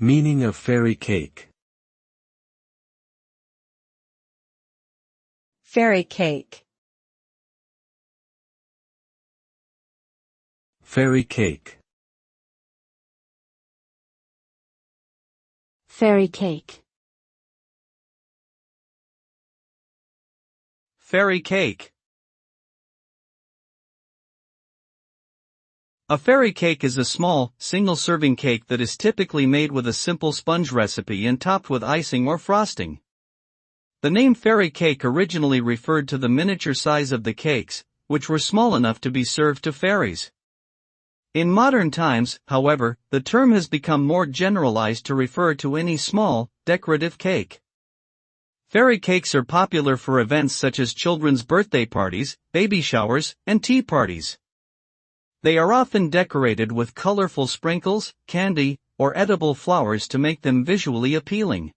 Meaning of fairy cake. Fairy cake. Fairy cake. Fairy cake. Fairy cake. A fairy cake is a small, single-serving cake that is typically made with a simple sponge recipe and topped with icing or frosting. The name fairy cake originally referred to the miniature size of the cakes, which were small enough to be served to fairies. In modern times, however, the term has become more generalized to refer to any small, decorative cake. Fairy cakes are popular for events such as children's birthday parties, baby showers, and tea parties. They are often decorated with colorful sprinkles, candy, or edible flowers to make them visually appealing.